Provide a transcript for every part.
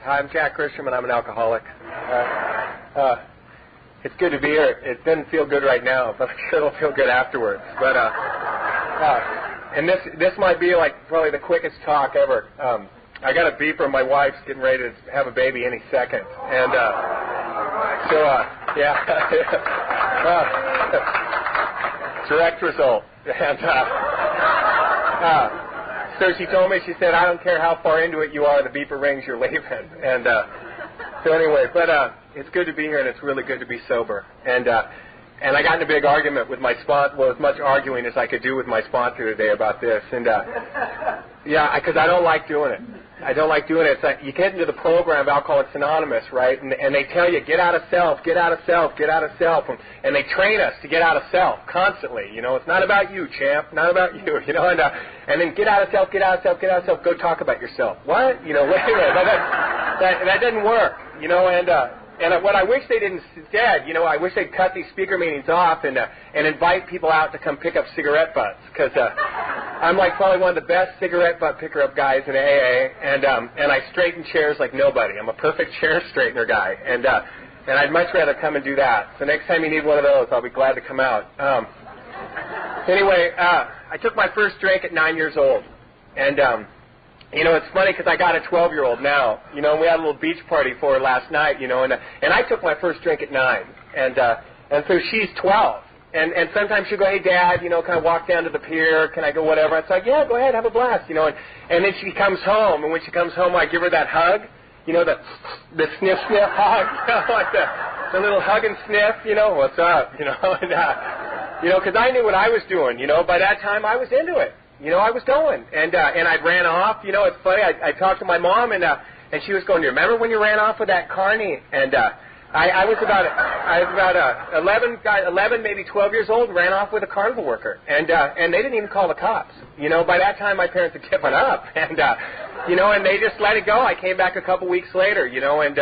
Hi, I'm Jack Grisham, and I'm an alcoholic. It's good to be here. It doesn't feel good right now, but I'm sure it'll feel good afterwards. But and this might be like probably the quickest talk ever. I got a beeper. My wife's getting ready to have a baby any second, and direct result. And so she told me, she said, I don't care how far into it you are, the beeper rings, you're leaving. And so anyway, but it's good to be here, and it's really good to be sober. And I got in a big argument with my sponsor, well, as much arguing as I could do with my sponsor today about this. And because I don't like doing it. I don't like doing it. It's like you get into the program of Alcoholics Anonymous, right? And they tell you, get out of self, get out of self, get out of self. And they train us to get out of self constantly. You know, it's not about you, champ, not about you. You know, and then get out of self, get out of self, get out of self. Go talk about yourself. What? You know, wait a minute. That didn't work. You know, and what I wish they did instead, you know, I wish they'd cut these speaker meetings off and invite people out to come pick up cigarette butts, because I'm like probably one of the best cigarette butt picker-up guys in AA, and I straighten chairs like nobody. I'm a perfect chair straightener guy, and I'd much rather come and do that. So next time you need one of those, I'll be glad to come out. Anyway, I took my first drink at 9 years old, and you know, it's funny because I got a 12-year-old now, you know, and we had a little beach party for her last night, you know, and I took my first drink at 9, and so she's 12, and sometimes she'll go, hey, Dad, you know, can I walk down to the pier, can I go whatever? It's like, yeah, go ahead, have a blast, you know, and then she comes home, and when she comes home, I give her that hug, you know, the sniff hug, you know, like the little hug and sniff, you know, what's up, you know, and, you know, because I knew what I was doing, you know, by that time I was into it. You know, I was going, and I ran off. You know, it's funny. I talked to my mom, and she was going, "Do you remember when you ran off with that carny?" And I was about 11, maybe 12 years old, ran off with a carnival worker, and they didn't even call the cops. You know, by that time my parents had given up, and you know, and they just let it go. I came back a couple weeks later, you know, and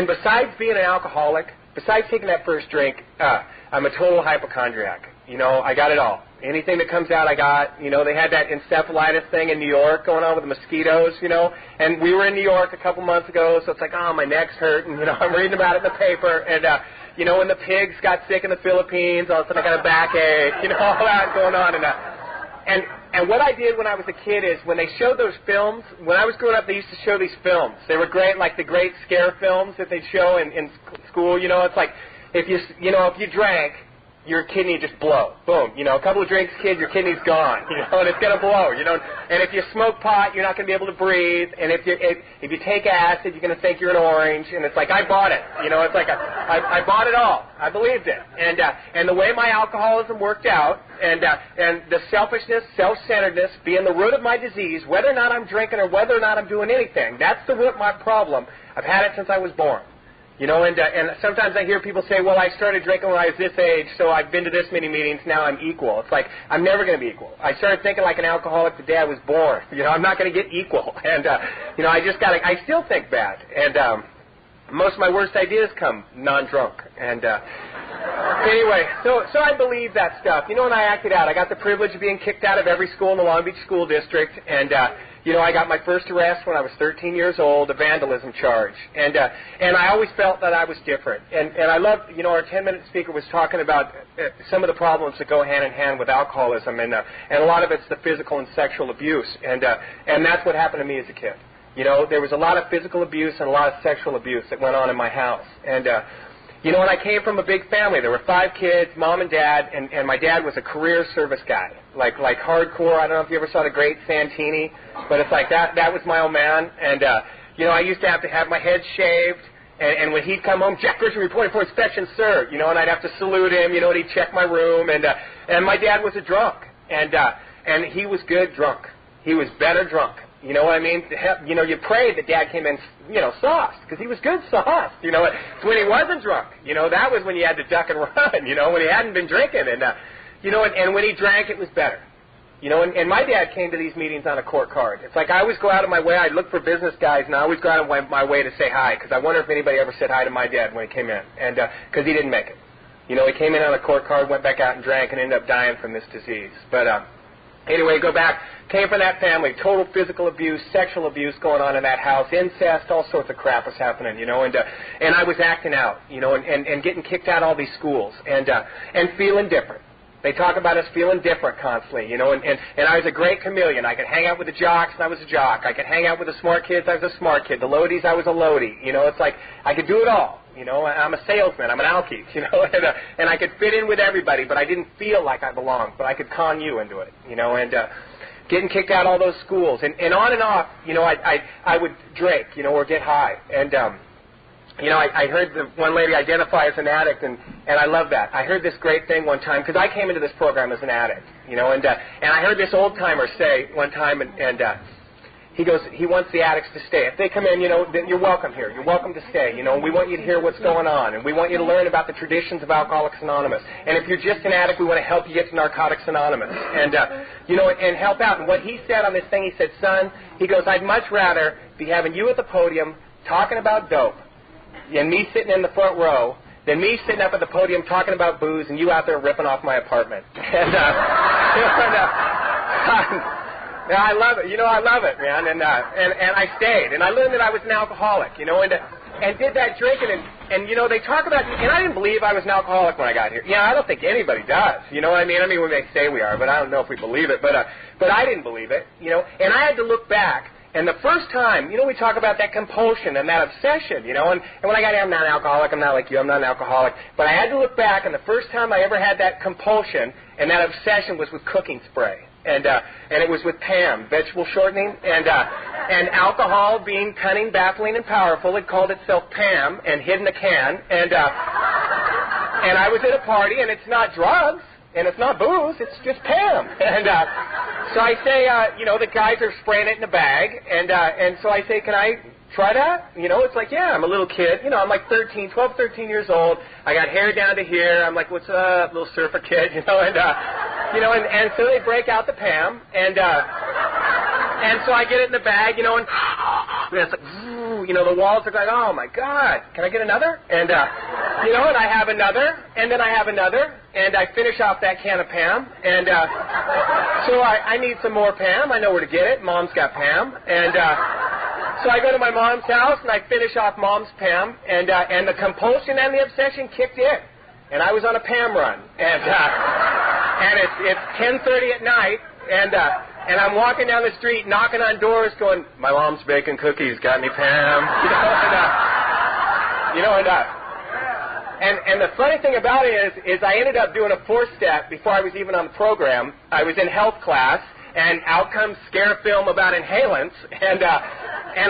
besides being an alcoholic, besides taking that first drink, I'm a total hypochondriac. You know, I got it all. Anything that comes out, I got. You know, they had that encephalitis thing in New York going on with the mosquitoes, you know. And we were in New York a couple months ago, so it's like, oh, my neck's hurting. You know, I'm reading about it in the paper. And, you know, when the pigs got sick in the Philippines, all of a sudden I got a backache. You know, all that going on. And what I did when I was a kid is when they showed those films, when I was growing up, they used to show these films. They were great, like the great scare films that they'd show in school. You know, it's like if you drank, your kidney just blow. Boom. You know, a couple of drinks, kid, your kidney's gone. You know, and it's going to blow. You know, and if you smoke pot, you're not going to be able to breathe. And if you take acid, you're going to think you're an orange. And it's like, I bought it. You know, it's like I bought it all. I believed it. And the way my alcoholism worked out, and the selfishness, self-centeredness being the root of my disease, whether or not I'm drinking or whether or not I'm doing anything, that's the root of my problem. I've had it since I was born. You know, and sometimes I hear people say, well, I started drinking when I was this age, so I've been to this many meetings, now I'm equal. It's like, I'm never going to be equal. I started thinking like an alcoholic the day I was born. You know, I'm not going to get equal. And, you know, I still think bad. And most of my worst ideas come non-drunk. And anyway, so I believe that stuff. You know, and I acted out. I got the privilege of being kicked out of every school in the Long Beach School District, and you know, I got my first arrest when I was 13 years old, a vandalism charge. And I always felt that I was different. And I loved, you know, our 10-minute speaker was talking about some of the problems that go hand in hand with alcoholism, and a lot of it's the physical and sexual abuse. And that's what happened to me as a kid. You know, there was a lot of physical abuse and a lot of sexual abuse that went on in my house. And you know, and I came from a big family. There were 5 kids, mom and dad, and my dad was a career service guy, like hardcore. I don't know if you ever saw The Great Santini, but it's like that was my old man. And, you know, I used to have my head shaved, and when he'd come home, Jack Grisham reporting for inspection, sir, you know, and I'd have to salute him, you know, and he'd check my room. And my dad was a drunk, and he was good drunk. He was better drunk. You know what I mean? You know, you prayed that Dad came in, you know, sauced, because he was good sauced. You know, when he wasn't drunk, you know, that was when you had to duck and run, you know, when he hadn't been drinking. And, you know, and when he drank, it was better. You know, and my dad came to these meetings on a court card. It's like I always go out of my way. I look for business guys, and I always go out of my way to say hi, because I wonder if anybody ever said hi to my dad when he came in, and because he didn't make it. You know, he came in on a court card, went back out and drank, and ended up dying from this disease. But Anyway, go back. Came from that family. Total physical abuse, sexual abuse going on in that house, incest, all sorts of crap was happening, you know. And I was acting out, you know, and getting kicked out of all these schools and feeling different. They talk about us feeling different constantly, you know, and I was a great chameleon. I could hang out with the jocks, and I was a jock. I could hang out with the smart kids, I was a smart kid. The loadies, I was a loadie. You know, it's like I could do it all. You know, I'm a salesman. I'm an alkie, you know, and I could fit in with everybody, but I didn't feel like I belonged. But I could con you into it, you know, and getting kicked out of all those schools. And on and off, you know, I would drink, you know, or get high. And you know, I heard one lady identify as an addict, and I love that. I heard this great thing one time, because I came into this program as an addict, you know, and I heard this old-timer say one time, and he goes, he wants the addicts to stay. If they come in, you know, then you're welcome here. You're welcome to stay, you know, and we want you to hear what's going on, and we want you to learn about the traditions of Alcoholics Anonymous. And if you're just an addict, we want to help you get to Narcotics Anonymous, and, you know, and help out. And what he said on this thing, he said, son, he goes, I'd much rather be having you at the podium talking about dope and me sitting in the front row than me sitting up at the podium talking about booze and you out there ripping off my apartment. And, I love it. You know, I love it, man. And I stayed. And I learned that I was an alcoholic, you know, and did that drinking. And, you know, they talk about, and I didn't believe I was an alcoholic when I got here. Yeah, I don't think anybody does. You know what I mean? I mean, we may say we are, but I don't know if we believe it. But I didn't believe it, you know. And I had to look back. And the first time, you know, we talk about that compulsion and that obsession, you know, and when I got here, I'm not an alcoholic, I'm not like you, I'm not an alcoholic. But I had to look back, and the first time I ever had that compulsion and that obsession was with cooking spray. And it was with Pam, vegetable shortening, and alcohol being cunning, baffling, and powerful. It called itself Pam and hid in a can. And I was at a party, and it's not drugs. And it's not booze, it's just Pam. And so I say, you know, the guys are spraying it in a bag, and so I say, can I try that? You know, it's like, yeah, I'm a little kid. You know, I'm like 12, 13 years old. I got hair down to here. I'm like, what's up, little surfer kid? You know, and so they break out the Pam, and so I get it in the bag, you know, and it's like, you know, the walls are like, oh my God, can I get another? And you know, and I have another, and then I have another, and I finish off that can of Pam, and so I need some more Pam. I know where to get it. Mom's got Pam, and so I go to my mom's house, and I finish off Mom's Pam, and the compulsion and the obsession kicked in, and I was on a Pam run, and it's 10:30 at night, and I'm walking down the street, knocking on doors, going, my mom's baking cookies, got any Pam? And the funny thing about it is I ended up doing a 4-step before I was even on the program. I was in health class, and out comes scare film about inhalants, and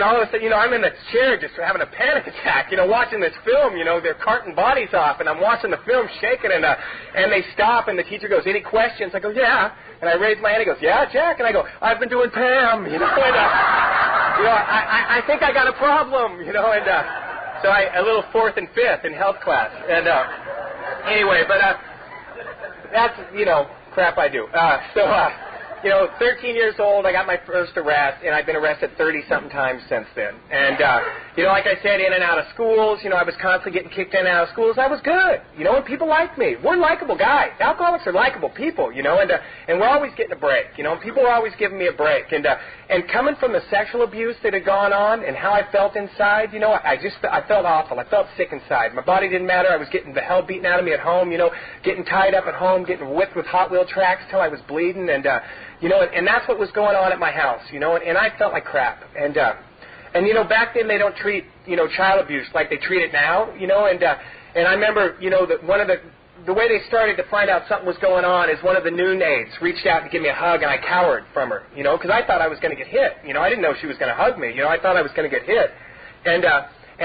all of a sudden, you know, I'm in the chair just having a panic attack, you know, watching this film, you know, they're carting bodies off, and I'm watching the film shaking, and they stop, and the teacher goes, any questions? I go, yeah. And I raise my hand, he goes, yeah, Jack. And I go, I've been doing Pam, you know, and, you know, I think I got a problem, you know, and so a little 4th and 5th in health class. And anyway, but that's, you know, crap I do. You know, 13 years old, I got my first arrest, and I've been arrested 30-something times since then. And, you know, like I said, in and out of schools, you know, I was constantly getting kicked in and out of schools. I was good, you know, and people liked me. We're likable guys. Alcoholics are likable people, you know, and we're always getting a break, you know, and people were always giving me a break. And coming from the sexual abuse that had gone on and how I felt inside, you know, I felt awful. I felt sick inside. My body didn't matter. I was getting the hell beaten out of me at home, you know, getting tied up at home, getting whipped with Hot Wheel tracks till I was bleeding, and, you know, and that's what was going on at my house, you know, and I felt like crap. And you know, back then they don't treat, you know, child abuse like they treat it now, you know, and I remember, you know, that one of the way they started to find out something was going on is one of the noon aides reached out to give me a hug, and I cowered from her, you know, because I thought I was going to get hit. You know, I didn't know she was going to hug me. You know, I thought I was going to get hit. And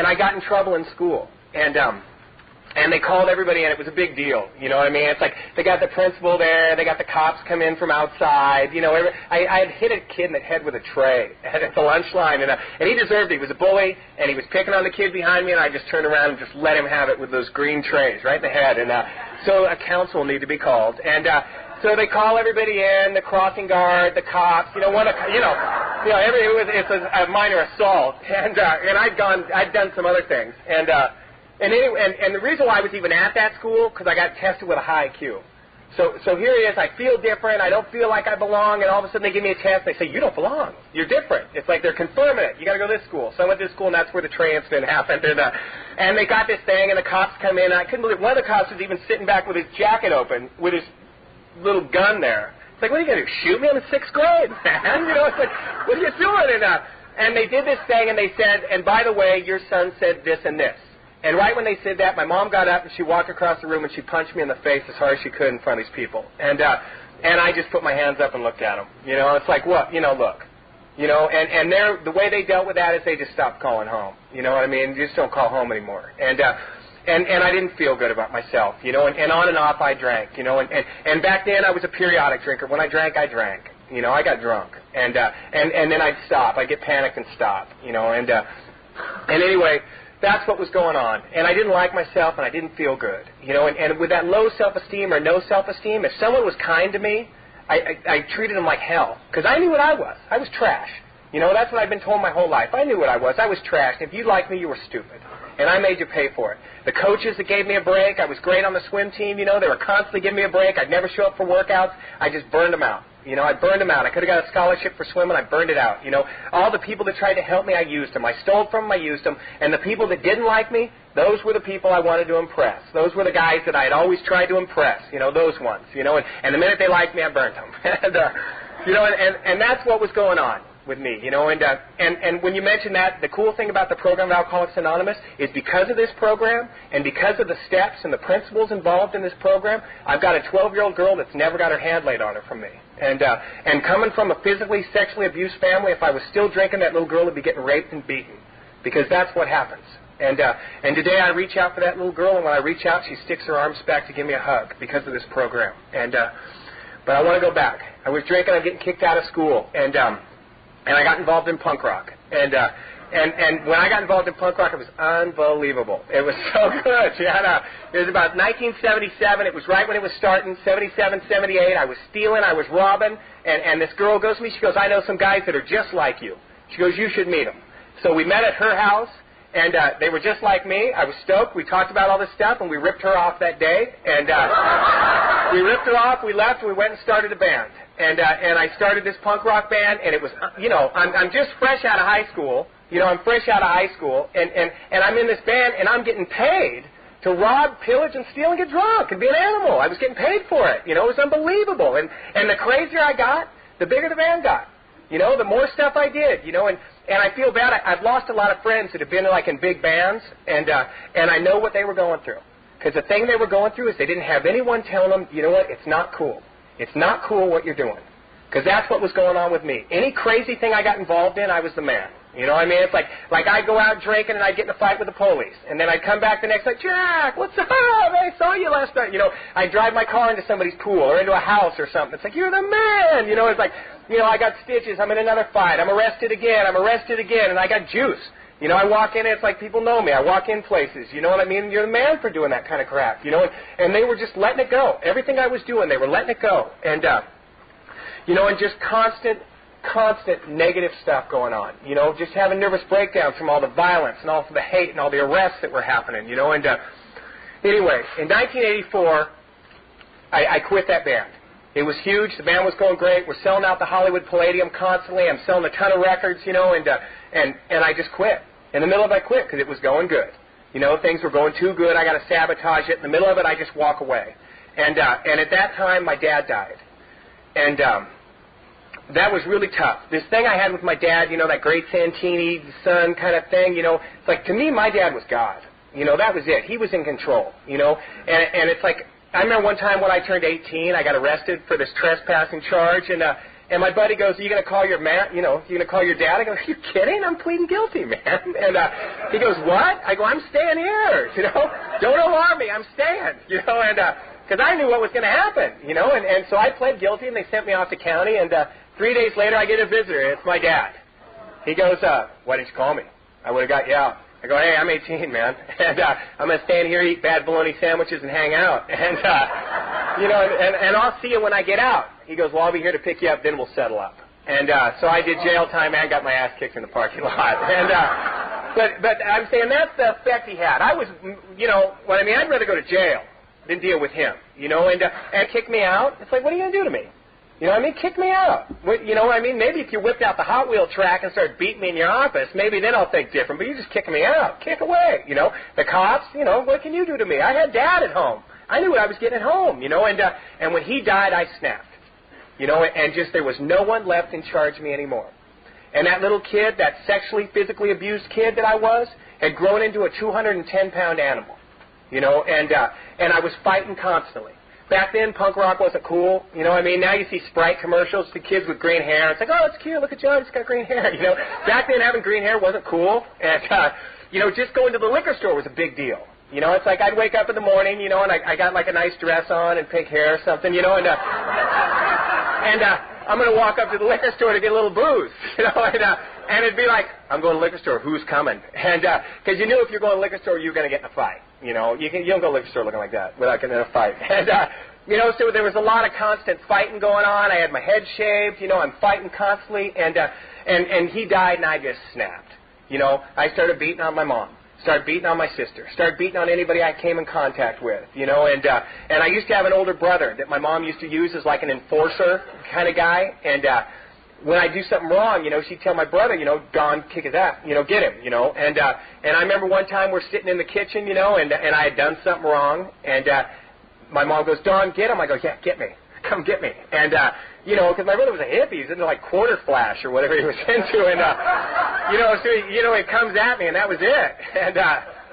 I got in trouble in school. And they called everybody, and it was a big deal. You know what I mean? It's like they got the principal there, they got the cops come in from outside. You know, I had hit a kid in the head with a tray at the lunch line, and he deserved it. He was a bully, and he was picking on the kid behind me, and I just turned around and just let him have it with those green trays right in the head. And so a council needed to be called, and so they call everybody in, the crossing guard, the cops. You know, it's a minor assault, and I'd done some other things, and anyway, and the reason why I was even at that school, because I got tested with a high IQ. So here it is. I feel different. I don't feel like I belong. And all of a sudden they give me a test. And they say, you don't belong. You're different. It's like they're confirming it. You got to go to this school. So I went to this school, and that's where the Trey incident happened. And they got this thing, and the cops come in. And I couldn't believe one of the cops was even sitting back with his jacket open with his little gun there. It's like, what are you going to do, shoot me? I'm in 6th grade, man. You know, it's like, what are you doing? And they did this thing, and they said, and by the way, your son said this and this. And right when they said that, my mom got up, and she walked across the room, and she punched me in the face as hard as she could in front of these people. And I just put my hands up and looked at them. You know, it's like, what? You know, look. You know, and the way they dealt with that is they just stopped calling home. You know what I mean? You just don't call home anymore. And I didn't feel good about myself, you know, and on and off I drank, you know, and back then I was a periodic drinker. When I drank, I drank. You know, I got drunk. And then I'd stop. I'd get panicked and stop, you know, and anyway, that's what was going on. And I didn't like myself, and I didn't feel good, you know, and with that low self-esteem or no self-esteem, if someone was kind to me, I treated them like hell, because I knew what I was. I was trash. You know, that's what I've been told my whole life. I knew what I was. I was trash. If you liked me, you were stupid. And I made you pay for it. The coaches that gave me a break, I was great on the swim team, you know, they were constantly giving me a break. I'd never show up for workouts. I just burned them out. You know, I burned them out. I could have got a scholarship for swimming. I burned it out. You know, all the people that tried to help me, I used them. I stole from them. I used them. And the people that didn't like me, those were the people I wanted to impress. Those were the guys that I had always tried to impress, you know, those ones. You know, and the minute they liked me, I burned them. You know, and that's what was going on with me, you know, and when you mention that, the cool thing about the program of Alcoholics Anonymous is because of this program and because of the steps and the principles involved in this program, I've got a 12-year-old girl that's never got her hand laid on her from me. And coming from a physically, sexually abused family, if I was still drinking, that little girl would be getting raped and beaten, because that's what happens. And today I reach out for that little girl, and when I reach out, she sticks her arms back to give me a hug because of this program. But I want to go back. I was drinking, I'm getting kicked out of school, and I got involved in punk rock. And when I got involved in punk rock, it was unbelievable. It was so good. Yeah, it was about 1977. It was right when it was starting, 77, 78. I was stealing. I was robbing. And this girl goes to me. She goes, I know some guys that are just like you. She goes, you should meet them. So we met at her house, and they were just like me. I was stoked. We talked about all this stuff, and we ripped her off that day. And we ripped her off. We left, and we went and started a band. And I started this punk rock band, and it was, you know, I'm just fresh out of high school. You know, I'm fresh out of high school, and I'm in this band, and I'm getting paid to rob, pillage, and steal and get drunk and be an animal. I was getting paid for it. You know, it was unbelievable. And the crazier I got, the bigger the band got. You know, the more stuff I did, you know, and I feel bad. I've lost a lot of friends that have been, like, in big bands, and I know what they were going through. Because the thing they were going through is they didn't have anyone telling them, you know what, it's not cool. It's not cool what you're doing. Because that's what was going on with me. Any crazy thing I got involved in, I was the man. You know what I mean? It's like I'd go out drinking and I'd get in a fight with the police. And then I'd come back the next night, Jack, what's up? I saw you last night. You know, I'd drive my car into somebody's pool or into a house or something. It's like, you're the man. You know, it's like, you know, I got stitches. I'm in another fight. I'm arrested again. And I got juice. You know, I walk in and it's like people know me. I walk in places. You know what I mean? You're the man for doing that kind of crap. You know, and they were just letting it go. Everything I was doing, they were letting it go. And, you know, and just constant negative stuff going on. You know, just having nervous breakdowns from all the violence and all the hate and all the arrests that were happening, you know. And anyway, in 1984, I quit that band. It was huge. The band was going great. We're selling out the Hollywood Palladium constantly. I'm selling a ton of records, you know, and I just quit. In the middle of it, I quit because it was going good. You know, things were going too good. I got to sabotage it. In the middle of it, I just walk away. And at that time, my dad died. And that was really tough. This thing I had with my dad, you know, that great Santini son kind of thing, you know, it's like, to me, my dad was God. You know, that was it. He was in control, you know. And it's like, I remember one time when I turned 18, I got arrested for this trespassing charge, and my buddy goes, are you going to call your you know, you going to call your dad? I go, are you kidding? I'm pleading guilty, man. And he goes, what? I go, I'm staying here, you know. Don't alarm me. I'm staying, you know, and because I knew what was going to happen, you know, and so I pled guilty, and they sent me off to county, and 3 days later, I get a visitor, and it's my dad. He goes, why didn't you call me? I would have got you out. I go, hey, I'm 18, man, and I'm going to stand here, eat bad bologna sandwiches, and hang out. And, you know, and I'll see you when I get out. He goes, well, I'll be here to pick you up, then we'll settle up. And so I did jail time and got my ass kicked in the parking lot. And but I'm saying that's the effect he had. I was, you know, what I mean, I'd rather go to jail than deal with him, you know, and kick me out. It's like, what are you going to do to me? You know what I mean? Kick me out. You know what I mean? Maybe if you whipped out the Hot Wheel track and started beating me in your office, maybe then I'll think different. But you just kicking me out. Kick away, you know. The cops, you know, what can you do to me? I had Dad at home. I knew what I was getting at home, you know. And when he died, I snapped. You know, and just there was no one left in charge of me anymore. And that little kid, that sexually, physically abused kid that I was, had grown into a 210-pound animal. You know, and I was fighting constantly. Back then, punk rock wasn't cool. You know what I mean? Now you see Sprite commercials, the kids with green hair. It's like, oh, it's cute. Look at John. He's got green hair. You know, back then having green hair wasn't cool. And, you know, just going to the liquor store was a big deal. You know, it's like I'd wake up in the morning, you know, and I got like a nice dress on and pink hair or something, you know, and I'm going to walk up to the liquor store to get a little booze, you know, and it'd be like, I'm going to the liquor store, who's coming? And because you knew if you're going to the liquor store, you're going to get in a fight, you know. You don't go to the liquor store looking like that without getting in a fight. And, you know, so there was a lot of constant fighting going on. I had my head shaved, you know, I'm fighting constantly, and he died, and I just snapped. You know, I started beating on my mom. Started beating on my sister. Started beating on anybody I came in contact with, you know. And I used to have an older brother that my mom used to use as like an enforcer kind of guy. And when I do something wrong, you know, she'd tell my brother, you know, Don, kick his ass, you know, get him, you know. And I remember one time we're sitting in the kitchen, you know, and I had done something wrong. And my mom goes, Don, get him. I go, yeah, get me. Come get me. And, you know, because my brother was a hippie. He was into, like, quarter flash or whatever he was into. And, you know, so, he comes at me, and that was it. And,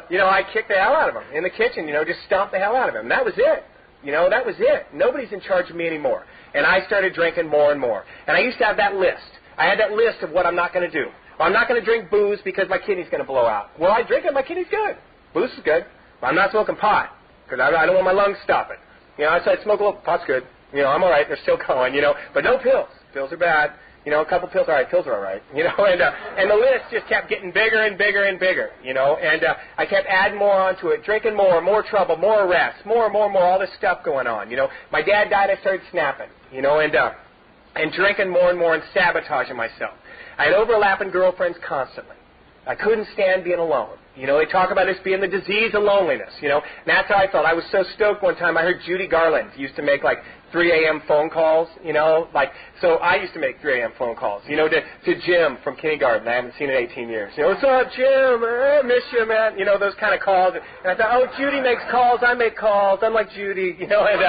you know, I kicked the hell out of him in the kitchen, you know, just stomped the hell out of him. And that was it. You know, that was it. Nobody's in charge of me anymore. And I started drinking more and more. And I used to have that list. I had that list of what I'm not going to do. Well, I'm not going to drink booze because my kidney's going to blow out. Well, I drink it. My kidney's good. Booze is good. But I'm not smoking pot because I don't want my lungs stopping. You know, so I smoke a little. Pot's good. You know, I'm all right. They're still going, you know. But no pills. Pills are bad. You know, a couple pills, all right. Pills are all right. You know, and the list just kept getting bigger and bigger and bigger, you know. And I kept adding more onto it, drinking more trouble, more arrests, more, all this stuff going on, you know. My dad died. I started snapping, you know, and drinking more and more and sabotaging myself. I had overlapping girlfriends constantly. I couldn't stand being alone. You know, they talk about this being the disease of loneliness, you know. And that's how I felt. I was so stoked one time. I heard Judy Garland used to make, like, 3 a.m. phone calls, you know. Like, so I used to make 3 a.m. phone calls, you know, to Jim from kindergarten. I haven't seen in 18 years. You know, what's up, Jim? I miss you, man. You know, those kind of calls. And I thought, oh, Judy makes calls. I make calls. I'm like Judy, you know. And,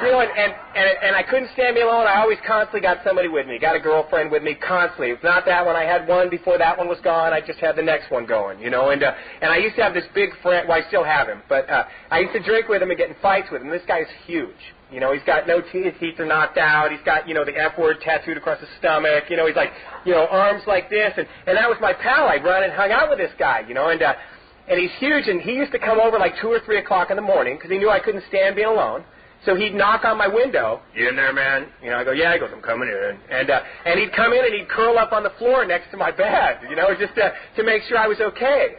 you know, and I couldn't stand being alone. I always constantly got somebody with me, got a girlfriend with me constantly. If not that one, I had one before that one was gone. I just had the next one going, you know. And I used to have this big friend. Well, I still have him, but I used to drink with him and get in fights with him. This guy's huge. You know, he's got no teeth. His teeth are knocked out. He's got, you know, the F word tattooed across his stomach. You know, he's like, you know, arms like this. And that was my pal. I'd run and hung out with this guy, you know. And he's huge. And he used to come over like 2 or 3 o'clock in the morning because he knew I couldn't stand being alone. So he'd knock on my window. You in there, man? You know, I go, yeah. He goes, I'm coming in. And he'd come in and he'd curl up on the floor next to my bed, you know, just to make sure I was okay.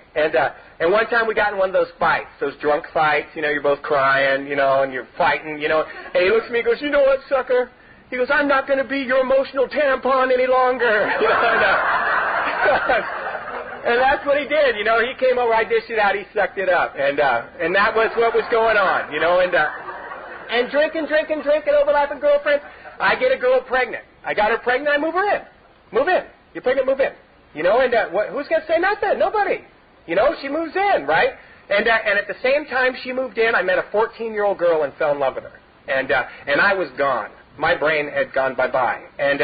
And one time we got in one of those fights, those drunk fights, you know, you're both crying, you know, and you're fighting, you know. And he looks at me and goes, you know what, sucker? He goes, I'm not going to be your emotional tampon any longer. You know, and that's what he did, you know. He came over, I dished it out, he sucked it up. And that was what was going on, you know. And drinking, overlapping girlfriends. I get a girl pregnant. I got her pregnant, I move her in. Move in. You're pregnant, move in. You know, and who's going to say nothing? Nobody. You know, she moves in, right? And at the same time she moved in, I met a 14-year-old girl and fell in love with her. And I was gone. My brain had gone bye-bye. And,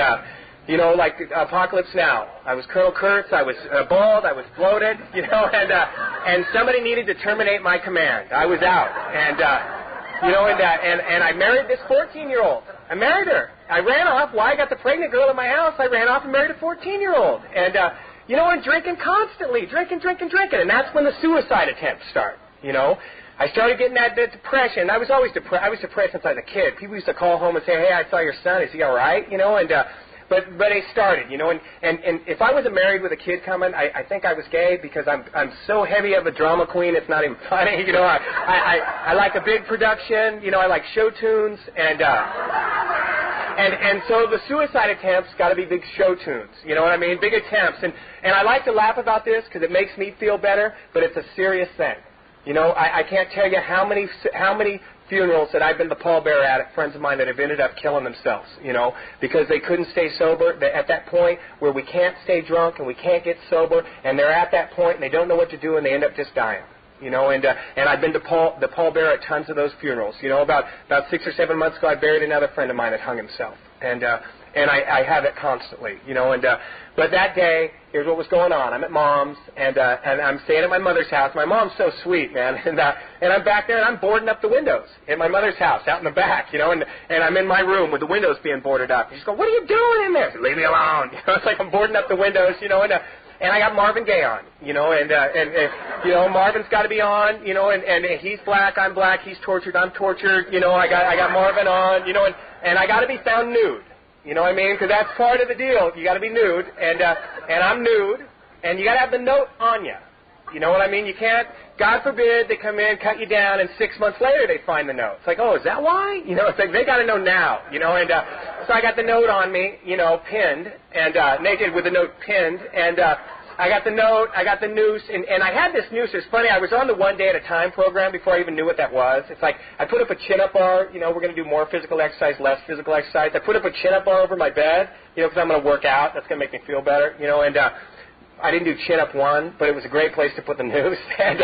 you know, like Apocalypse Now. I was Colonel Kurtz. I was bald. I was bloated, you know, and somebody needed to terminate my command. I was out. And, you know, and I married this 14-year-old. I married her. I ran off. Well, I got the pregnant girl in my house. I ran off and married a 14-year-old. And, you know, and drinking constantly. Drinking. And that's when the suicide attempts start, you know. I started getting that depression. I was always depressed. I was depressed since I was a kid. People used to call home and say, hey, I saw your son. Is he all right? You know, and but it started, you know. And if I wasn't married with a kid coming, I think I was gay because I'm so heavy of a drama queen, it's not even funny. You know, I like a big production. You know, I like show tunes. And so the suicide attempts got to be big show tunes, you know what I mean? Big attempts. And I like to laugh about this because it makes me feel better, but it's a serious thing. You know, I can't tell you how many funerals that I've been the pallbearer at friends of mine that have ended up killing themselves, you know, because they couldn't stay sober. At that point where we can't stay drunk and we can't get sober, and they're at that point and they don't know what to do and they end up just dying. You know, and I've been the pallbearer at tons of those funerals. You know, about 6 or 7 months ago, I buried another friend of mine that hung himself, and I have it constantly. You know, but that day, here's what was going on. I'm at Mom's, and I'm staying at my mother's house. My mom's so sweet, man, and I'm back there and I'm boarding up the windows in my mother's house out in the back. You know, and I'm in my room with the windows being boarded up. And she's going, "What are you doing in there?" I said, "Leave me alone." You know, it's like I'm boarding up the windows. You know, and I got Marvin Gaye on, you know, and you know, Marvin's got to be on, you know, and he's black, I'm black, he's tortured, I'm tortured, you know, I got Marvin on, you know, and I got to be found nude, you know what I mean? Because that's part of the deal. You got to be nude, and I'm nude, and you got to have the note on you. You know what I mean? You can't, God forbid, they come in, cut you down, and 6 months later they find the note. It's like, oh, is that why? You know, it's like they got to know now, you know, and so I got the note on me, you know, pinned, and naked with the note pinned, and I got the note, I got the noose, and I had this noose. It's funny, I was on the One Day at a Time program before I even knew what that was. It's like I put up a chin-up bar, you know, we're going to do more physical exercise, less physical exercise. I put up a chin-up bar over my bed, you know, because I'm going to work out. That's going to make me feel better, you know, and I didn't do chin-up one, but it was a great place to put the noose. And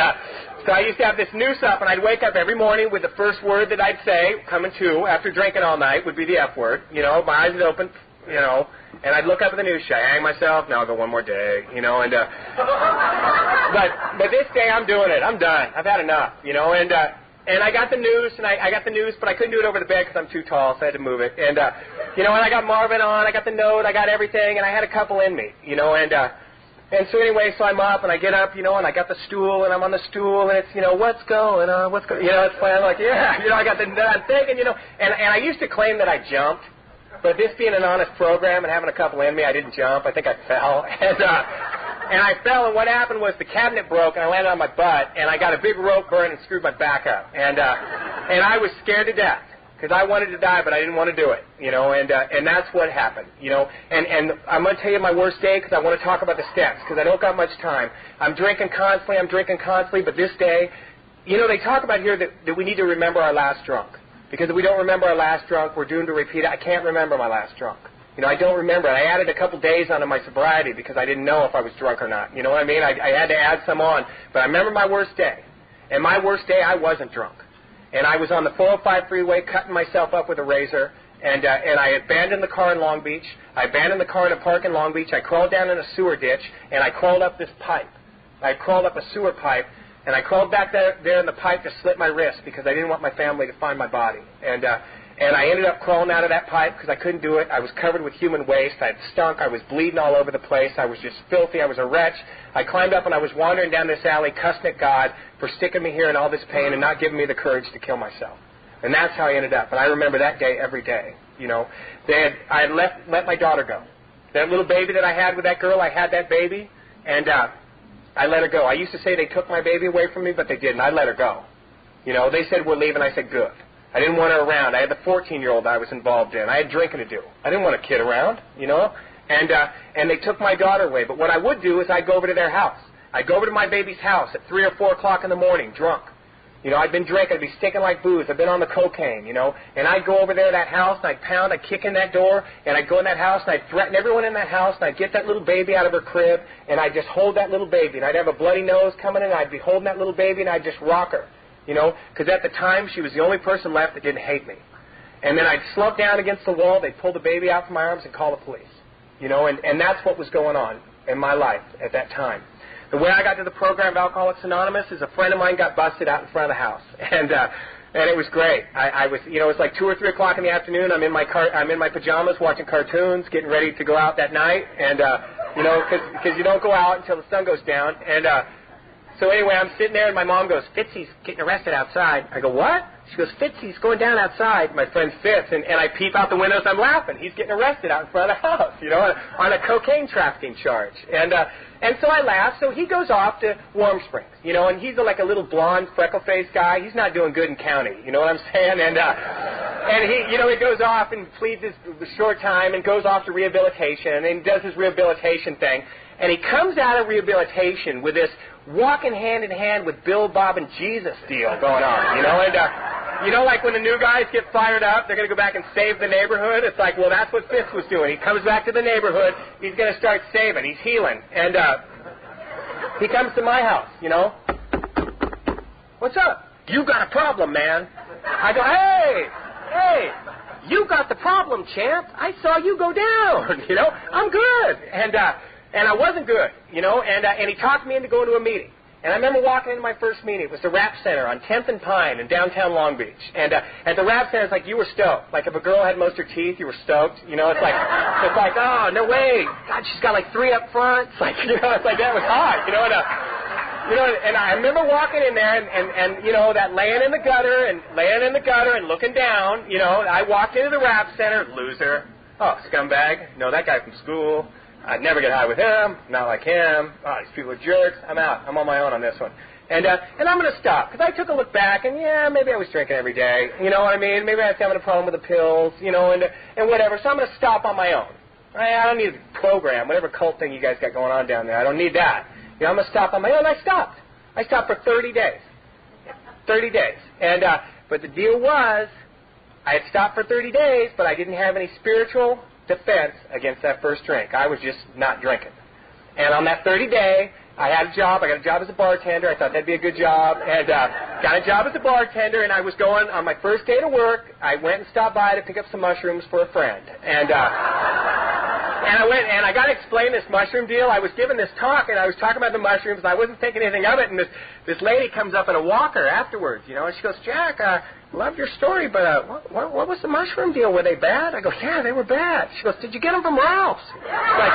so I used to have this noose up, and I'd wake up every morning with the first word that I'd say, coming to, after drinking all night, would be the F word. You know, my eyes would open, you know, and I'd look up at the noose. Should I hang myself? No, I'll go one more day, you know. And but this day I'm doing it. I'm done. I've had enough, you know. And I got the noose, and I got the noose, but I couldn't do it over the bed because I'm too tall, so I had to move it. And you know, and I got Marvin on. I got the note. I got everything, and I had a couple in me, you know. And so anyway, so I'm up, and I get up, you know, and I got the stool, and I'm on the stool, and it's, you know, what's going on, you know, it's funny, I'm like, yeah, you know, I got I'm thinking, you know, and I used to claim that I jumped, but this being an honest program and having a couple in me, I didn't jump, I think I fell, and I fell, and what happened was the cabinet broke, and I landed on my butt, and I got a big rope burn and screwed my back up, and I was scared to death. Because I wanted to die, but I didn't want to do it, you know, and that's what happened, you know. And I'm going to tell you my worst day because I want to talk about the steps because I don't got much time. I'm drinking constantly, but this day, you know, they talk about here that we need to remember our last drunk. Because if we don't remember our last drunk, we're doomed to repeat it. I can't remember my last drunk. You know, I don't remember it. I added a couple days onto my sobriety because I didn't know if I was drunk or not. You know what I mean? I had to add some on. But I remember my worst day. And my worst day, I wasn't drunk. And I was on the 405 freeway cutting myself up with a razor, and I abandoned the car in Long Beach. I abandoned the car in a park in Long Beach. I crawled down in a sewer ditch, and I crawled up this pipe. I crawled up a sewer pipe, and I crawled back there in the pipe to slit my wrist because I didn't want my family to find my body. And I ended up crawling out of that pipe because I couldn't do it. I was covered with human waste. I had stunk. I was bleeding all over the place. I was just filthy. I was a wretch. I climbed up and I was wandering down this alley, cussing at God for sticking me here in all this pain and not giving me the courage to kill myself. And that's how I ended up. And I remember that day every day. You know, I had let my daughter go. That little baby that I had with that girl, I had that baby, and I let her go. I used to say they took my baby away from me, but they didn't. I let her go. You know, they said, we're leaving. I said, good. I didn't want her around. I had the 14-year-old I was involved in. I had drinking to do. I didn't want a kid around, you know. And they took my daughter away. But what I would do is I'd go over to their house. I'd go over to my baby's house at 3 or 4 o'clock in the morning, drunk. You know, I'd been drinking. I'd be stinking like booze. I'd been on the cocaine, you know. And I'd go over there to that house, and I'd pound. I'd kick in that door, and I'd go in that house, and I'd threaten everyone in that house, and I'd get that little baby out of her crib, and I'd just hold that little baby. And I'd have a bloody nose coming in, and I'd be holding that little baby, and I'd just rock her, you know. Because at the time, she was the only person left that didn't hate me. And then I'd slump down against the wall. They'd pull the baby out from my arms and call the police. You know, and that's what was going on in my life at that time. The way I got to the program of Alcoholics Anonymous is a friend of mine got busted out in front of the house, and it was great. I was, you know, it was like 2 or 3 o'clock in the afternoon. I'm in my pajamas watching cartoons, getting ready to go out that night, and you know, because you don't go out until the sun goes down. And so anyway, I'm sitting there, and my mom goes, "Fitzy's getting arrested outside." I go, "What?" She goes, "Fitzy's going down outside." My friend Fitz, and I peep out the windows. I'm laughing. He's getting arrested out in front of the house, you know, on a cocaine trafficking charge. And so I laugh. So he goes off to Warm Springs, you know, and he's like a little blonde, freckle-faced guy. He's not doing good in county, you know what I'm saying? And he, you know, he goes off and pleads his short time and goes off to rehabilitation and does his rehabilitation thing. And he comes out of rehabilitation with this walking hand in hand with Bill, Bob, and Jesus deal going on, you know, and like when the new guys get fired up, they're going to go back and save the neighborhood. It's like, well, that's what Fitz was doing. He comes back to the neighborhood. He's going to start saving. He's healing. And he comes to my house, you know. What's up? You got a problem, man. I go, hey, you got the problem, champ. I saw you go down, you know. I'm good. And I wasn't good, you know, and he talked me into going to a meeting. And I remember walking into my first meeting. It was the Rap Center on 10th and Pine in downtown Long Beach. And at the Rap Center, it's like you were stoked. Like if a girl had most of her teeth, you were stoked. You know, it's like, oh, no way. God, she's got like 3 up front. It's like, you know, it's like that was hot, you know. And I remember walking in there and you know, that laying in the gutter and looking down, you know. I walked into the Rap Center, loser. Oh, scumbag. No, that guy from school. I'd never get high with him, not like him. Oh, these people are jerks. I'm out. I'm on my own on this one. And I'm going to stop, because I took a look back, and yeah, maybe I was drinking every day. You know what I mean? Maybe I was having a problem with the pills, you know, and whatever. So I'm going to stop on my own. I don't need a program, whatever cult thing you guys got going on down there. I don't need that. You know, I'm going to stop on my own. I stopped. I stopped for 30 days. 30 days. And but the deal was, I had stopped for 30 days, but I didn't have any spiritual defense against that first drink. I was just not drinking. And on that 30-day, I had a job. I got a job as a bartender. I thought that'd be a good job. And got a job as a bartender, and I was going on my first day to work. I went and stopped by to pick up some mushrooms for a friend. And I went, and I got to explain this mushroom deal. I was giving this talk, and I was talking about the mushrooms, and I wasn't thinking anything of it. And this lady comes up in a walker afterwards, you know, and she goes, Jack, loved your story, but what was the mushroom deal? Were they bad? I go, yeah, they were bad. She goes, did you get them from Ralph's? Like,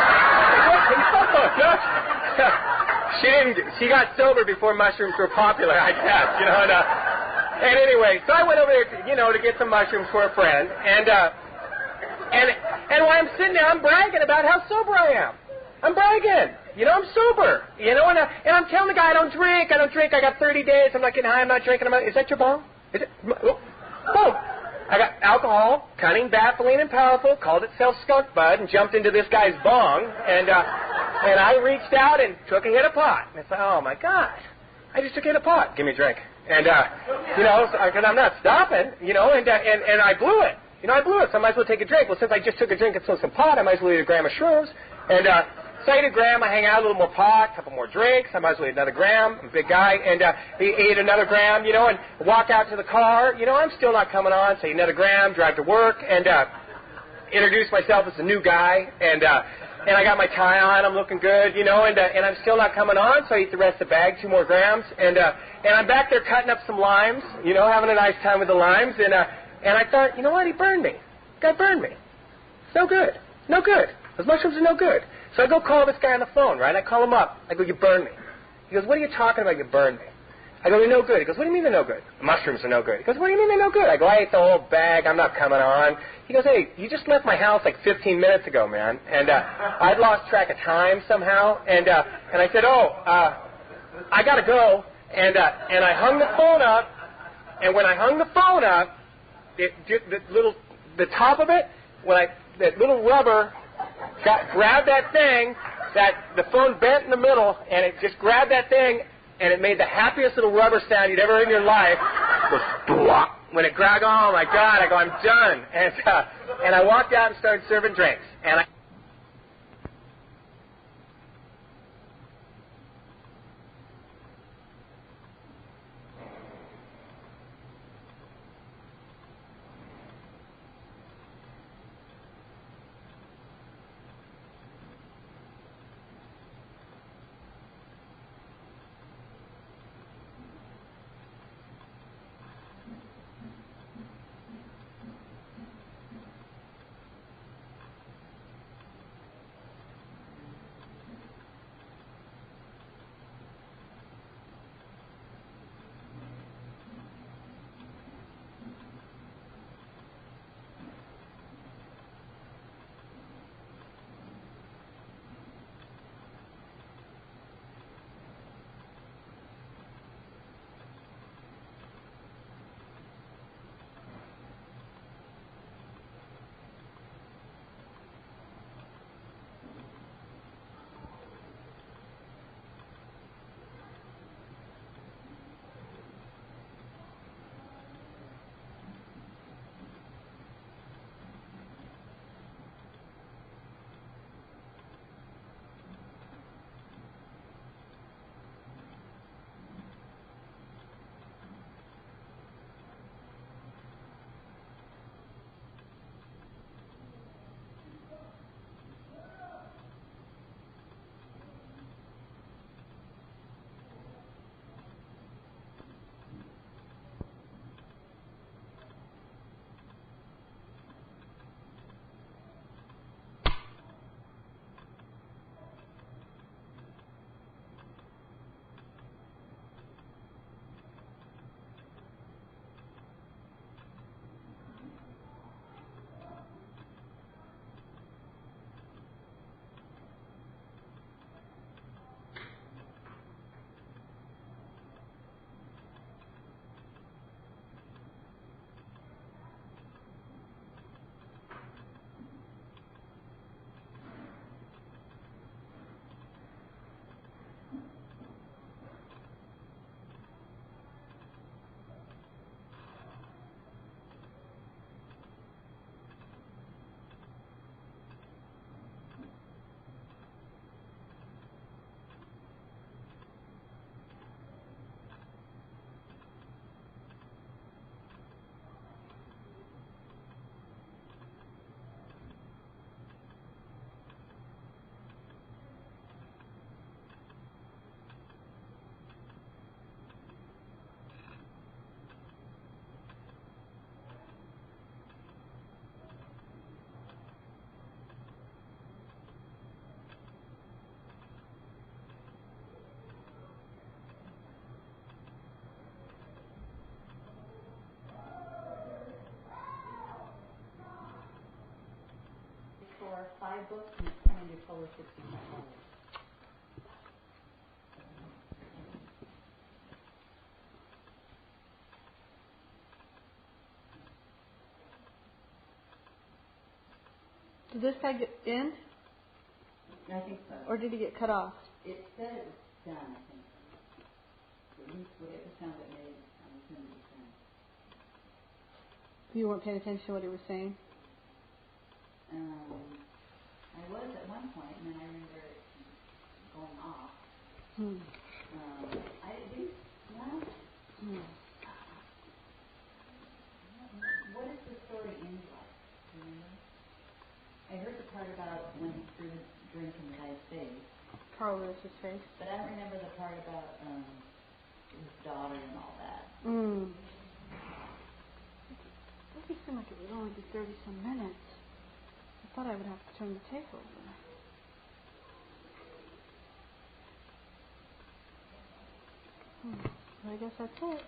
she got sober before mushrooms were popular, I guess, you know. And anyway, so I went over there, to get some mushrooms for a friend, and while I'm sitting there, I'm bragging about how sober I am. I'm bragging. You know, I'm sober. You know, and I'm telling the guy I don't drink. I got 30 days. I'm not getting high. I'm not drinking. Is that your bong? Is it? Oh. I got alcohol, cunning, baffling, and powerful, called itself skunk bud, and jumped into this guy's bong, and I reached out and took a hit of pot. And I thought, oh, my God, I just took a hit of pot. Give me a drink. And, because I'm not stopping, and I blew it. I blew it, so I might as well take a drink. Well, since I just took a drink and smoked some pot, I might as well eat a gram of shrooms. And so I ate a gram, I hang out, a little more pot, a couple more drinks. I might as well eat another gram. I'm a big guy. And he ate another gram, and walk out to the car. I'm still not coming on, so I eat another gram, drive to work, and introduce myself as a new guy. And I got my tie on, I'm looking good, and I'm still not coming on, so I eat the rest of the bag, 2 more grams. And I'm back there cutting up some limes, having a nice time with the limes. And I thought, you know what, he burned me. The guy burned me. It's no good. No good. Those mushrooms are no good. So I go call this guy on the phone, right? I call him up. I go, you burned me. He goes, what are you talking about, you burned me? I go, they're no good. He goes, what do you mean they're no good? The mushrooms are no good. He goes, what do you mean they're no good? I go, I ate the whole bag. I'm not coming on. He goes, hey, you just left my house like 15 minutes ago, man. And I'd lost track of time somehow. And I said, I got to go. And I hung the phone up. And when I hung the phone up, the top of it, that little rubber grabbed that thing, that the phone bent in the middle, and it just grabbed that thing, and it made the happiest little rubber sound you'd ever heard in your life. It goes, when it grabbed, oh my God, I go, I'm done. And I walked out and started serving drinks. And I are 5 books, and it's coming to color 16 colors. Did this guy get in? I think so. Or did he get cut off? It said it was done, I think. At least whatever sound it made, I'm assuming it was done. You weren't paying attention to what he was saying? I was at one point, and then I remember it going off. What is the story end like? Do you remember? I heard the part about when he threw the drink in the guy's face. Carl Lewis's face. But I don't remember the part about his daughter and all that. It doesn't seem like it would only be 30-some minutes. I thought I would have to turn the tape over. Well, I guess that's it.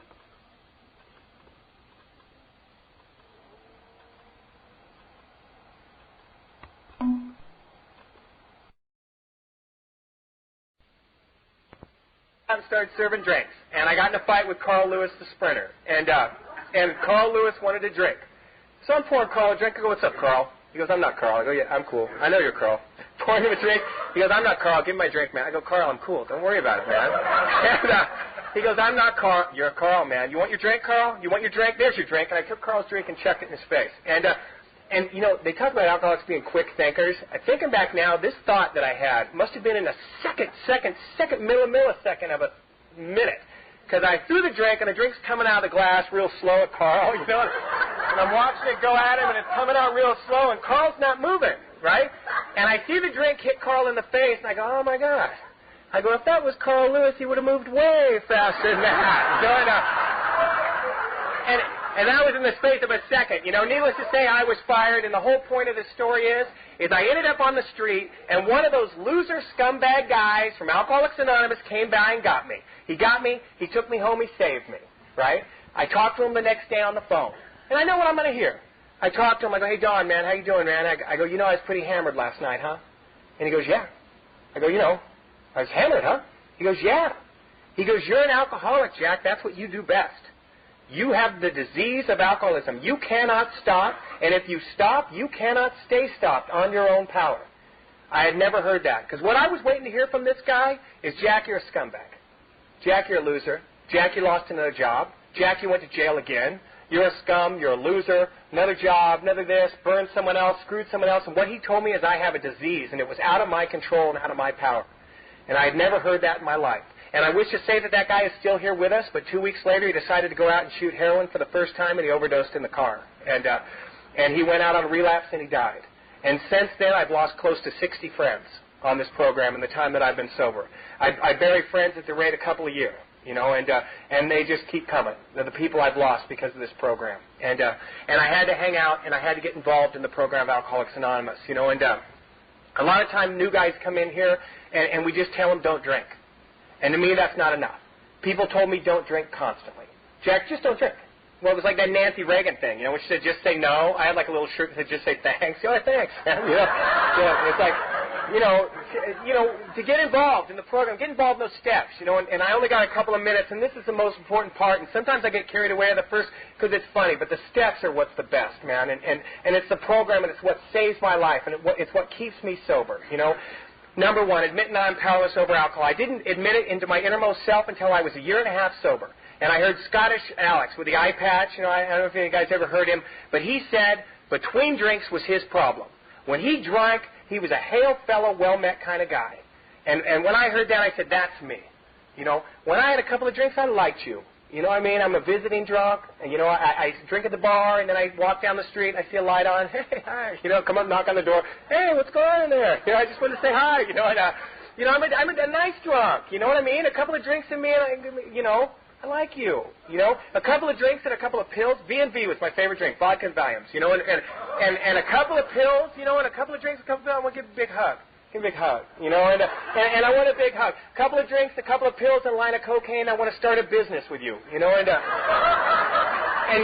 And started serving drinks, and I got in a fight with Carl Lewis, the sprinter, and Carl Lewis wanted a drink. So I'm pouring Carl a drink. I go, "What's up, Carl?" He goes, "I'm not Carl." I go, "Yeah, I'm cool. I know you're Carl." Pouring him a drink. He goes, "I'm not Carl. Give me my drink, man." I go, "Carl, I'm cool. Don't worry about it, man." And he goes, "I'm not Carl." "You're Carl, man. You want your drink, Carl? You want your drink? There's your drink." And I took Carl's drink and chucked it in his face. And you know, they talk about alcoholics being quick thinkers. Thinking back now, this thought that I had must have been in a millisecond of a minute. Because I threw the drink, and the drink's coming out of the glass real slow at Carl, you know, and I'm watching it go at him, and it's coming out real slow, and Carl's not moving, right? And I see the drink hit Carl in the face, and I go, "Oh, my God." I go, "If that was Carl Lewis, he would have moved way faster than that." So, and that was in the space of a second. You know, needless to say, I was fired, and the whole point of this story is I ended up on the street, and one of those loser scumbag guys from Alcoholics Anonymous came by and got me. He got me, he took me home, he saved me, right? I talked to him the next day on the phone, and I know what I'm going to hear. I talked to him, I go, "Hey, Don, man, how you doing, man?" I go, "You know, I was pretty hammered last night, huh?" And he goes, "Yeah." I go, "You know, I was hammered, huh?" He goes, "Yeah." He goes, "You're an alcoholic, Jack. That's what you do best. You have the disease of alcoholism. You cannot stop, and if you stop, you cannot stay stopped on your own power." I had never heard that, because what I was waiting to hear from this guy is, "Jack, you're a scumbag. Jack, you're a loser. Jack, you lost another job. Jack, you went to jail again. You're a scum. You're a loser. Another job, another this, burned someone else, screwed someone else." And what he told me is I have a disease, and it was out of my control and out of my power. And I had never heard that in my life. And I wish to say that guy is still here with us, but 2 weeks later he decided to go out and shoot heroin for the first time, and he overdosed in the car. And he went out on a relapse, and he died. And since then, I've lost close to 60 friends on this program in the time that I've been sober. I bury friends at the rate a couple a year, you know, and they just keep coming. They're the people I've lost because of this program. And I had to hang out, and I had to get involved in the program of Alcoholics Anonymous, you know, and a lot of time new guys come in here, and we just tell them don't drink. And to me, that's not enough. People told me don't drink constantly. "Jack, just don't drink." Well, it was like that Nancy Reagan thing, you know, when she said just say no. I had like a little shirt that said just say thanks. "Oh, thanks." It's like, you know, to get involved in the program, get involved in those steps, you know, and I only got a couple of minutes, and this is the most important part, and sometimes I get carried away at the first because it's funny, but the steps are what's the best, man, and it's the program, and it's what saves my life, and it's what keeps me sober, you know. Number one, admit I'm powerless over alcohol. I didn't admit it into my innermost self until I was a year and a half sober. And I heard Scottish Alex with the eye patch. You know, I don't know if any of you guys ever heard him, but he said between drinks was his problem. When he drank, he was a hail fellow, well-met kind of guy. And when I heard that, I said, that's me. You know, when I had a couple of drinks, I liked you. You know what I mean? I'm a visiting drunk, and, you know, I drink at the bar, and then I walk down the street, and I see a light on. Hey, hi. You know, come up, knock on the door. Hey, what's going on in there? You know, I just want to say hi. You know, and, you know, I'm a nice drunk. You know what I mean? A couple of drinks in me, and, you know, I like you. You know, a couple of drinks and a couple of pills. V&V was my favorite drink, vodka and Valiums. You know, and a couple of pills, you know, and a couple of drinks, a couple of pills, I want to give a big hug. Give me a big hug, you know, and I want a big hug. A couple of drinks, a couple of pills, and a line of cocaine. I want to start a business with you, you know, and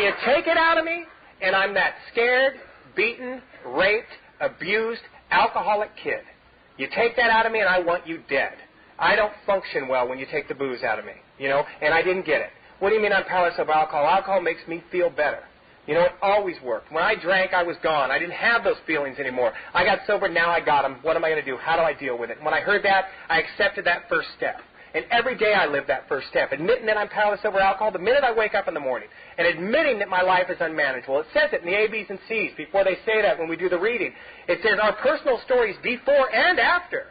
you take it out of me, and I'm that scared, beaten, raped, abused alcoholic kid. You take that out of me and I want you dead. I don't function well when you take the booze out of me, and I didn't get it. What do you mean I'm powerless over alcohol? Alcohol makes me feel better. It always worked. When I drank, I was gone. I didn't have those feelings anymore. I got sober, now I got them. What am I going to do? How do I deal with it? And when I heard that, I accepted that first step. And every day I live that first step, admitting that I'm powerless over alcohol the minute I wake up in the morning, and admitting that my life is unmanageable. It says it in the A, B's, and C's before they say that when we do the reading. It says our personal stories before and after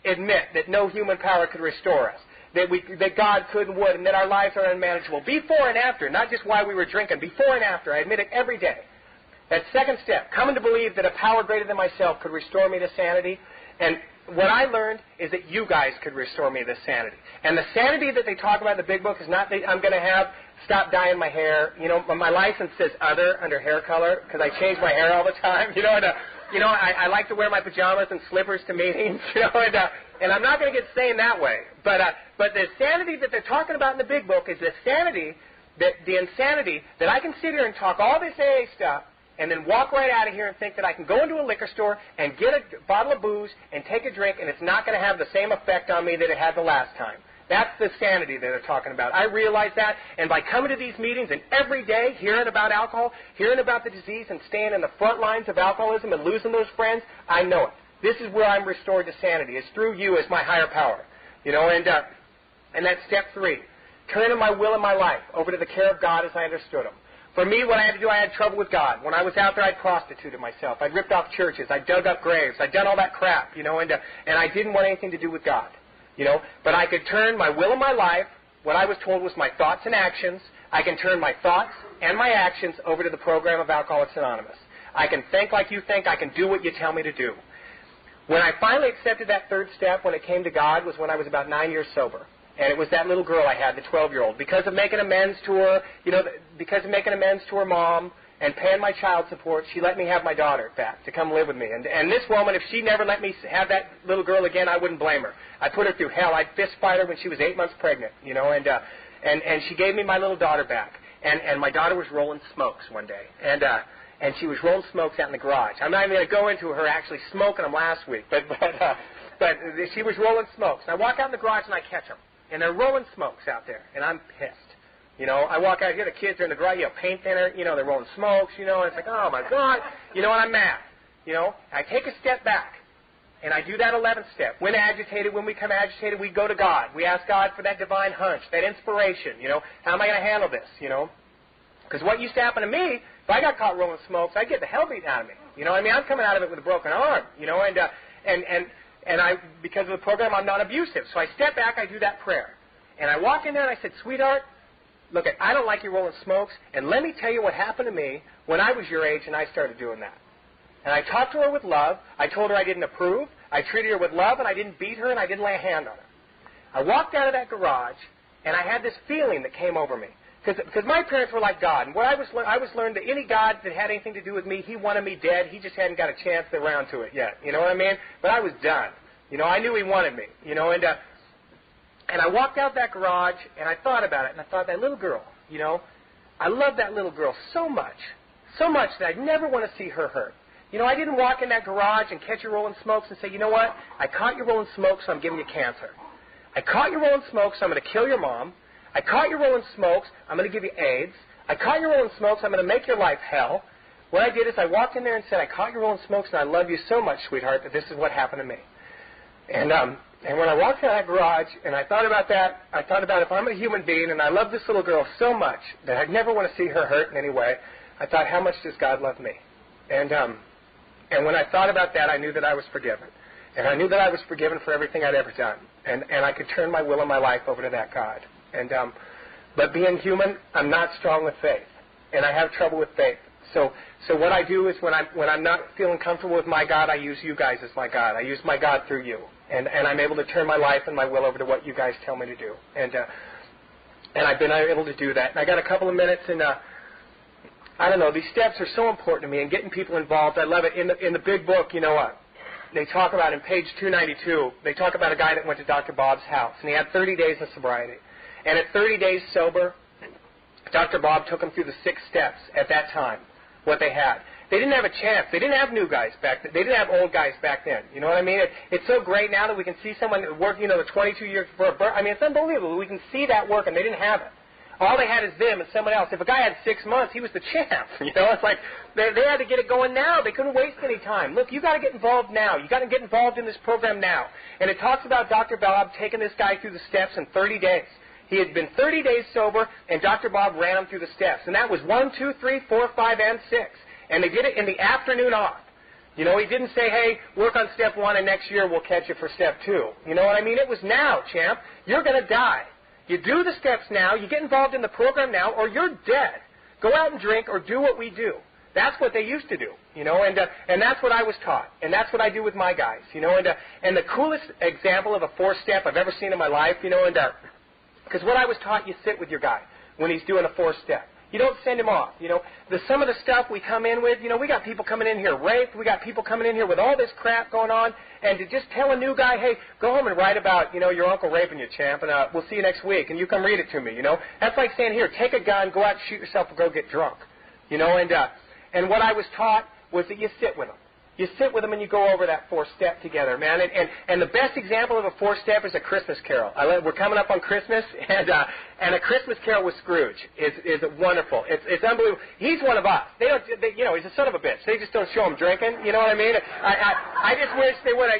admit that no human power could restore us, that God could and would, and that our lives are unmanageable. Before and after, not just while we were drinking, before and after. I admit it every day. That second step, coming to believe that a power greater than myself could restore me to sanity. And what I learned is that you guys could restore me to sanity. And the sanity that they talk about in the big book is not that I'm going to stop dyeing my hair. My license says other under hair color because I change my hair all the time. I like to wear my pajamas and slippers to meetings. And I'm not going to get sane that way. But the sanity that they're talking about in the big book is the insanity that I can sit here and talk all this AA stuff and then walk right out of here and think that I can go into a liquor store and get a bottle of booze and take a drink and it's not going to have the same effect on me that it had the last time. That's the sanity that they're talking about. I realize that, and by coming to these meetings and every day hearing about alcohol, hearing about the disease and staying in the front lines of alcoholism and losing those friends, I know it. This is where I'm restored to sanity. It's through you as my higher power. And that's step 3. Turning my will and my life over to the care of God as I understood Him. For me, what I had to do, I had trouble with God. When I was out there, I prostituted myself. I ripped off churches. I dug up graves. I'd done all that crap, and I didn't want anything to do with God, But I could turn my will and my life, what I was told was my thoughts and actions. I can turn my thoughts and my actions over to the program of Alcoholics Anonymous. I can think like you think. I can do what you tell me to do. When I finally accepted that third step when it came to God was when I was about 9 years sober. And it was that little girl I had, the 12-year-old. Because of making amends to her, because of making amends to her mom and paying my child support, she let me have my daughter back to come live with me. And this woman, if she never let me have that little girl again, I wouldn't blame her. I put her through hell. I'd fist fight her when she was 8 months pregnant, and she gave me my little daughter back. And my daughter was rolling smokes one day. And she was rolling smokes out in the garage. I'm not even going to go into her actually smoking them last week, but she was rolling smokes. And I walk out in the garage and I catch them. And they're rolling smokes out there, and I'm pissed. I walk out here, the kids are in the garage, paint thinner, they're rolling smokes, and it's like, oh my God, and I'm mad. I take a step back, and I do that 11th step. When we become agitated, we go to God. We ask God for that divine hunch, that inspiration, how am I going to handle this, Because what used to happen to me, if I got caught rolling smokes, I'd get the hell beaten out of me. I'm coming out of it with a broken arm, and because of the program, I'm not abusive. So I step back, I do that prayer. And I walk in there and I said, sweetheart, look, I don't like you rolling smokes, and let me tell you what happened to me when I was your age and I started doing that. And I talked to her with love. I told her I didn't approve. I treated her with love, and I didn't beat her, and I didn't lay a hand on her. I walked out of that garage, and I had this feeling that came over me. Because my parents were like God. And what I was learned that any God that had anything to do with me, He wanted me dead. He just hadn't got a chance around to it yet. You know what I mean? But I was done. I knew He wanted me. And I walked out that garage, and I thought about it, and I thought, that little girl, I love that little girl so much that I'd never want to see her hurt. I didn't walk in that garage and catch you rolling smokes and say, you know what? I caught you rolling smokes, so I'm giving you cancer. I caught you rolling smokes, so I'm going to kill your mom. I caught you rolling smokes, I'm going to give you AIDS. I caught you rolling smokes, I'm going to make your life hell. What I did is I walked in there and said, I caught you rolling smokes, and I love you so much, sweetheart, that this is what happened to me. And when I walked out of that garage and I thought about that, I thought about if I'm a human being and I love this little girl so much that I'd never want to see her hurt in any way, I thought, how much does God love me? And when I thought about that, I knew that I was forgiven. And I knew that I was forgiven for everything I'd ever done. And I could turn my will and my life over to that God. But being human, I'm not strong with faith. And I have trouble with faith. So what I do is when I'm not feeling comfortable with my God, I use you guys as my God. I use my God through you. And I'm able to turn my life and my will over to what you guys tell me to do. And I've been able to do that. And I got a couple of minutes, and I don't know, these steps are so important to me, and getting people involved. I love it. In the big book, they talk about, in page 292, they talk about a guy that went to Dr. Bob's house, and he had 30 days of sobriety. And at 30 days sober, Dr. Bob took him through the 6 steps at that time, what they had. They didn't have a chance. They didn't have new guys back then. They didn't have old guys back then. You know what I mean? It's so great now that we can see someone work, the 22 years for a birth. I mean, it's unbelievable. We can see that work, and they didn't have it. All they had is them and someone else. If a guy had 6 months, he was the champ. It's like they had to get it going now. They couldn't waste any time. Look, you got to get involved now. You got to get involved in this program now. And it talks about Dr. Bob taking this guy through the steps in 30 days. He had been 30 days sober, and Dr. Bob ran him through the steps. And that was 1, 2, 3, 4, 5, and 6. And they did it in the afternoon off. He didn't say, hey, work on step 1, and next year we'll catch you for step 2. You know what I mean? It was now, champ. You're going to die. You do the steps now, you get involved in the program now, or you're dead. Go out and drink or do what we do. That's what they used to do, and that's what I was taught, and that's what I do with my guys, and the coolest example of a 4-step I've ever seen in my life, because what I was taught, you sit with your guy when he's doing a 4-step. You don't send him off. Some of the stuff we come in with, we got people coming in here raped. We got people coming in here with all this crap going on. And to just tell a new guy, hey, go home and write about, your uncle raping you, champ, and we'll see you next week, and you come read it to me, That's like saying, here, take a gun, go out and shoot yourself or go get drunk, and what I was taught was that you sit with them. You sit with them and you go over that 4-step together, man. And the best example of a 4-step is a Christmas Carol. We're coming up on Christmas, and a Christmas Carol with Scrooge is wonderful. It's unbelievable. He's one of us. He's a son of a bitch. They just don't show him drinking. You know what I mean? I just wish they would have,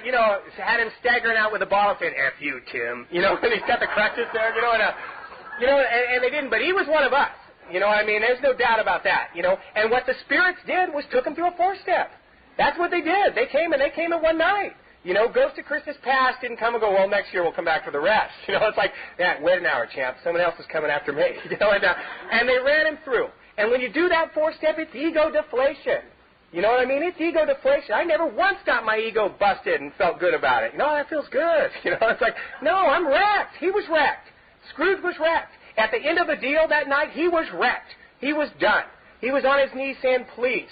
had him staggering out with a bottle saying, F you, Tim. And he's got the crutches there, and they didn't. But he was one of us. You know what I mean? There's no doubt about that. And what the spirits did was took him through a 4-step. That's what they did. They came in one night. Ghost of Christmas Past didn't come and go, well, next year we'll come back for the rest. It's like, wait an hour, champ. Someone else is coming after me. And they ran him through. And when you do that 4-step, it's ego deflation. You know what I mean? It's ego deflation. I never once got my ego busted and felt good about it. That feels good. It's like, no, I'm wrecked. He was wrecked. Scrooge was wrecked. At the end of the deal that night, he was wrecked. He was done. He was on his knees saying, please,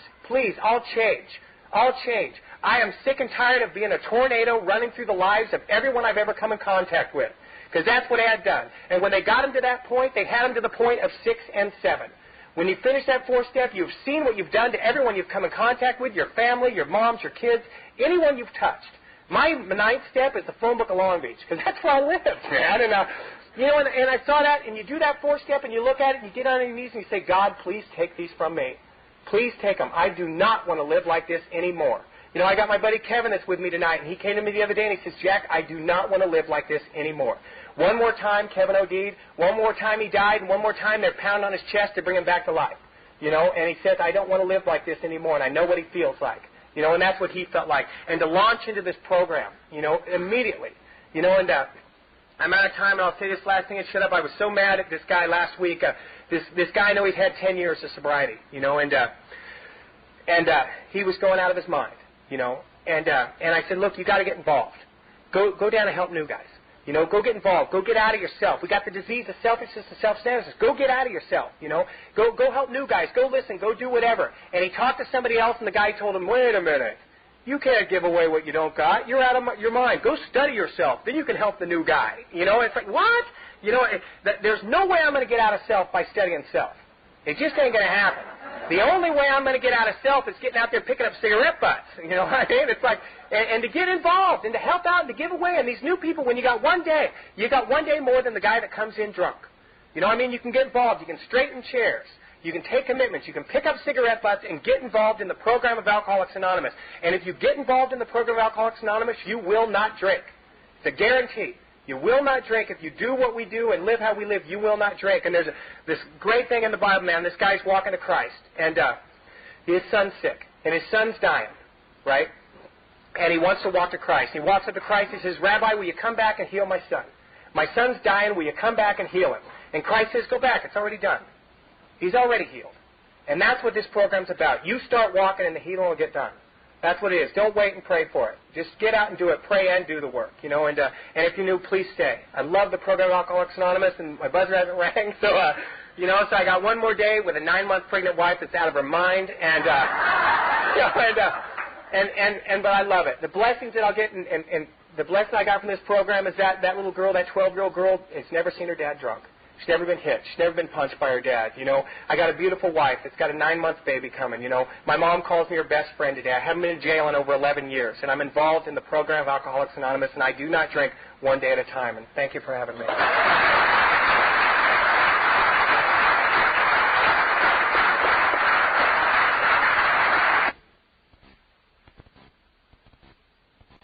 I'll change. I'll change. I am sick and tired of being a tornado running through the lives of everyone I've ever come in contact with. Because that's what I had done. And when they got him to that point, they had him to the point of 6 and 7. When you finish that 4-step, you've seen what you've done to everyone you've come in contact with, your family, your moms, your kids, anyone you've touched. My 9th step is the phone book of Long Beach, because that's where I lived, man. And, and I saw that, and you do that 4-step, and you look at it, and you get on your knees, and you say, God, please take these from me. Please take them. I do not want to live like this anymore. I got my buddy Kevin that's with me tonight, and he came to me the other day, and he says, Jack, I do not want to live like this anymore. One more time, Kevin OD'd. One more time, he died, and one more time, they're pounding on his chest to bring him back to life. And he says, I don't want to live like this anymore, and I know what he feels like. And that's what he felt like. And to launch into this program, immediately. And I'm out of time, and I'll say this last thing and shut up. I was so mad at this guy last week. This guy, I know he's had 10 years of sobriety, and he was going out of his mind, and I said, look, you got to get involved. Go down and help new guys. Go get involved. Go get out of yourself. We got the disease of selfishness and self-centeredness. Go get out of yourself, Go help new guys. Go listen. Go do whatever. And he talked to somebody else, and the guy told him, wait a minute. You can't give away what you don't got. You're out of your mind. Go study yourself. Then you can help the new guy. It's like, what? There's no way I'm going to get out of self by studying self. It just ain't going to happen. The only way I'm going to get out of self is getting out there picking up cigarette butts. You know what I mean? It's like, and to get involved and to help out and to give away. And these new people, when you got one day more than the guy that comes in drunk. You know what I mean? You can get involved. You can straighten chairs. You can take commitments. You can pick up cigarette butts and get involved in the program of Alcoholics Anonymous. And if you get involved in the program of Alcoholics Anonymous, you will not drink. It's a guarantee. You will not drink. If you do what we do and live how we live, you will not drink. And there's this great thing in the Bible, man. This guy's walking to Christ, and his son's sick, and his son's dying, right? And he wants to walk to Christ. He walks up to Christ. He says, Rabbi, will you come back and heal my son? My son's dying. Will you come back and heal him? And Christ says, go back. It's already done. He's already healed. And that's what this program's about. You start walking and the healing will get done. That's what it is. Don't wait and pray for it. Just get out and do it. Pray and do the work. And if you're new, please stay. I love the program of Alcoholics Anonymous, and my buzzer hasn't rang. So, so I got one more day with a 9-month pregnant wife that's out of her mind. And, but I love it. The blessings that I'll get and the blessing I got from this program is that little girl, that 12-year-old girl, has never seen her dad drunk. She's never been hit. She's never been punched by her dad. You know, I got a beautiful wife that's got a 9-month baby coming. You know, my mom calls me her best friend today. I haven't been in jail in over 11 years, and I'm involved in the program of Alcoholics Anonymous, and I do not drink one day at a time. And thank you for having me.